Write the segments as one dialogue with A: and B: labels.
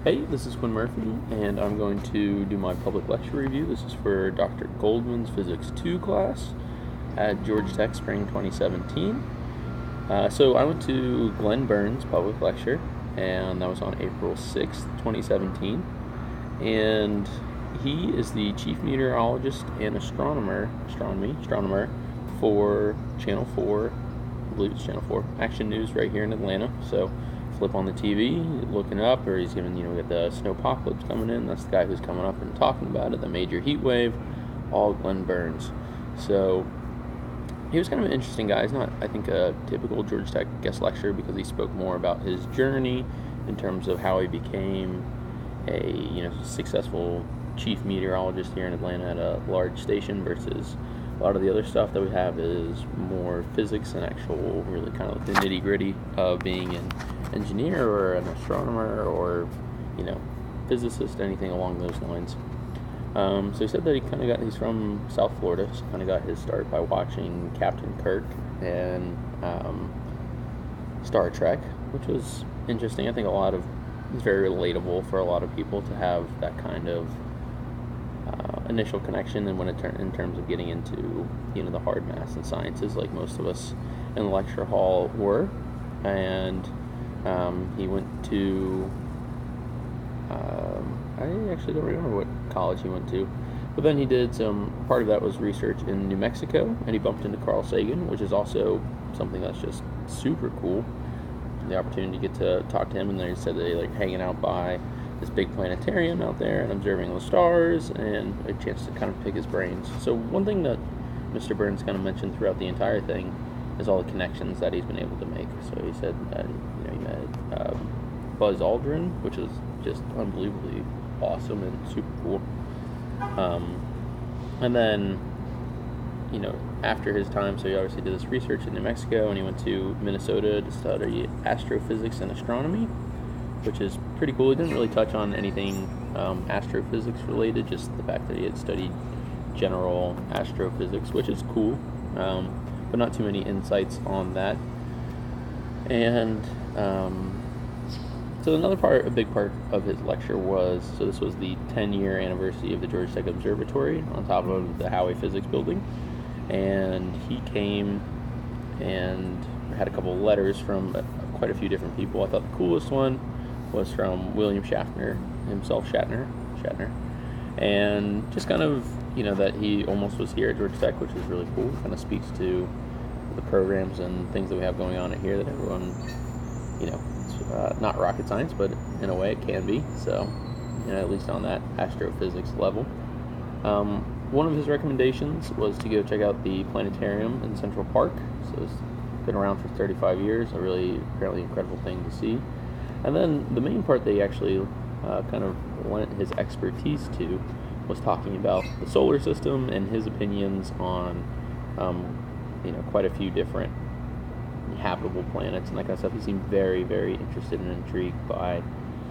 A: Hey, this is Quinn Murphy, and I'm going to do my public lecture review. This is for Dr. Goldman's Physics 2 class at Georgia Tech Spring 2017. So I went to Glenn Birns' public lecture, and that was on April 6th, 2017. And he is the chief meteorologist and astronomer for Channel 4, I believe it's Channel 4, Action News right here in Atlanta. So flip on the TV, looking up, or he's giving, we got the snowpocalypse coming in. That's the guy who's coming up and talking about it, the major heat wave, all Glenn Birns. So he was kind of an interesting guy. He's not, I think, a typical Georgia Tech guest lecturer because he spoke more about his journey in terms of how he became a successful chief meteorologist here in Atlanta at a large station versus a lot of the other stuff that we have is more physics and actual really kind of the nitty gritty of being an engineer or an astronomer or physicist, anything along those lines. So he said that he's from South Florida, so kind of got his start by watching Captain Kirk and Star Trek, which was interesting. I think it's very relatable for a lot of people to have that kind of initial connection, and in terms of getting into the hard maths and sciences, like most of us in the lecture hall were. And he went to I actually don't remember what college he went to, but then he did part of that was research in New Mexico, and he bumped into Carl Sagan, which is also something that's just super cool. The opportunity to get to talk to him, and they said they hanging out by this big planetarium out there and observing the stars, and a chance to kind of pick his brains. So one thing that Mr. Birns kind of mentioned throughout the entire thing is all the connections that he's been able to make. So he said that he met Buzz Aldrin, which is just unbelievably awesome and super cool. And then after his time, so he obviously did this research in New Mexico, and he went to Minnesota to study astrophysics and astronomy, which is pretty cool. He didn't really touch on anything astrophysics related, just the fact that he had studied general astrophysics, which is cool, but not too many insights on that. And so a big part of his lecture this was the 10-year anniversary of the Georgia Tech Observatory on top of the Howey Physics Building, and he came and had a couple of letters from quite a few different people. I thought the coolest one was from William Shatner himself, Shatner, and just kind of, that he almost was here at Georgia Tech, which is really cool. It kind of speaks to the programs and things that we have going on here that everyone, it's not rocket science, but in a way it can be. So, at least on that astrophysics level. One of his recommendations was to go check out the planetarium in Central Park. So it's been around for 35 years, a really apparently incredible thing to see. And then the main part that he actually kind of lent his expertise to was talking about the solar system and his opinions on, quite a few different habitable planets and that kind of stuff. He seemed very, very interested and intrigued by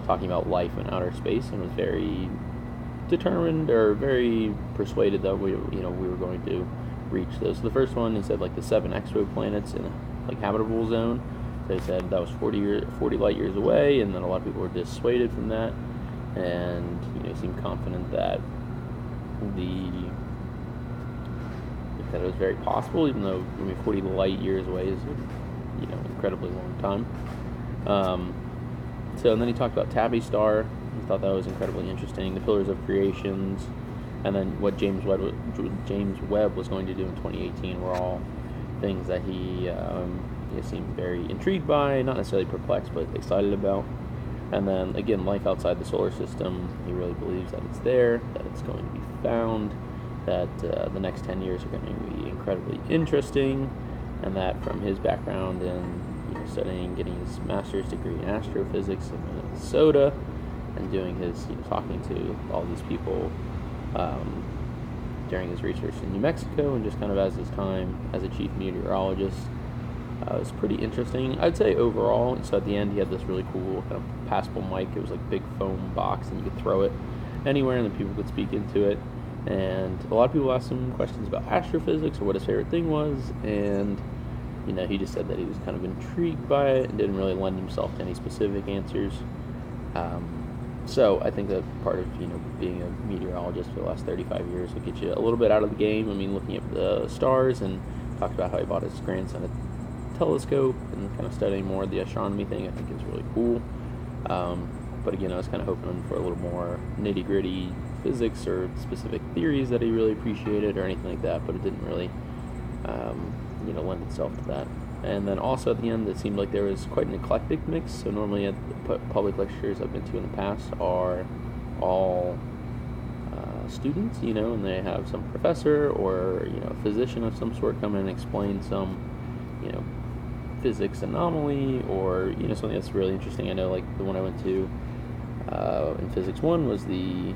A: talking about life in outer space, and was very determined or very persuaded that we were going to reach those. So the first one, he said the 7 exoplanets in a habitable zone. They said that was 40 light years away, and then a lot of people were dissuaded from that, and he seemed confident that it was very possible, even though 40 light years away is incredibly long time. So and then he talked about Tabby Star. He thought that was incredibly interesting. The Pillars of Creations, and then what James Webb was going to do in 2018 were all things that he seemed very intrigued by, not necessarily perplexed, but excited about. And then again, life outside the solar system, he really believes that it's there, that it's going to be found, that the next 10 years are going to be incredibly interesting, and that from his background in getting his master's degree in astrophysics in Minnesota, and doing his talking to all these people during his research in New Mexico, and just kind of as his time as a chief meteorologist, it was pretty interesting. I'd say overall. So at the end, he had this really cool kind of passable mic. It was like a big foam box, and you could throw it anywhere, and then people could speak into it. And a lot of people asked him questions about astrophysics or what his favorite thing was, and he just said that he was kind of intrigued by it and didn't really lend himself to any specific answers. So I think that part of being a meteorologist for the last 35 years will get you a little bit out of the game. I mean, looking at the stars, and talked about how he bought his grandson a telescope and kind of studying more of the astronomy thing. I think is really cool. But again, I was kind of hoping for a little more nitty gritty physics or specific theories that he really appreciated or anything like that. But it didn't really, lend itself to that. And then also at the end, it seemed like there was quite an eclectic mix. So normally at the public lectures I've been to in the past are all students, and they have some professor or a physician of some sort come in and explain some, physics anomaly or something that's really interesting. I know like the one I went to in Physics 1 was the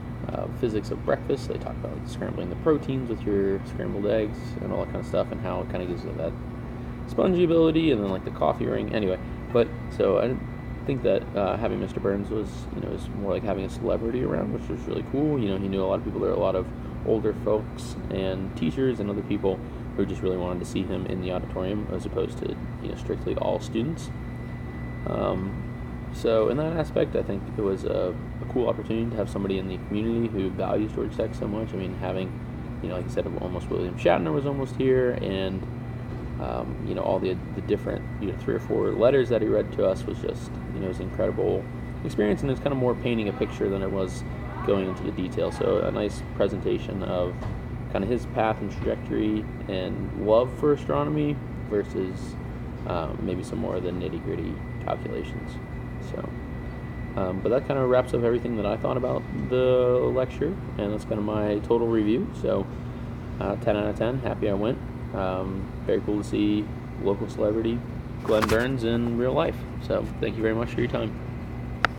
A: physics of breakfast. They talk about like scrambling the proteins with your scrambled eggs and all that kind of stuff, and how it kind of gives you that spongy ability, and then like the coffee ring. Anyway, but so I think that having Mr. Birns was more like having a celebrity around, which was really cool. He knew a lot of people. There were a lot of older folks and teachers and other people who just really wanted to see him in the auditorium, as opposed to strictly all students. So in that aspect, I think it was a cool opportunity to have somebody in the community who values Georgia Tech so much. I mean, having, like I said, almost William Shatner was almost here, and all the different 3 or 4 letters that he read to us was just it was an incredible experience, and it's kind of more painting a picture than it was going into the detail. So a nice presentation of kind of his path and trajectory and love for astronomy versus maybe some more of the nitty gritty calculations. So, but that kind of wraps up everything that I thought about the lecture, and that's kind of my total review. So, 10 out of 10. Happy I went. Very cool to see local celebrity Glenn Birns in real life. So, thank you very much for your time.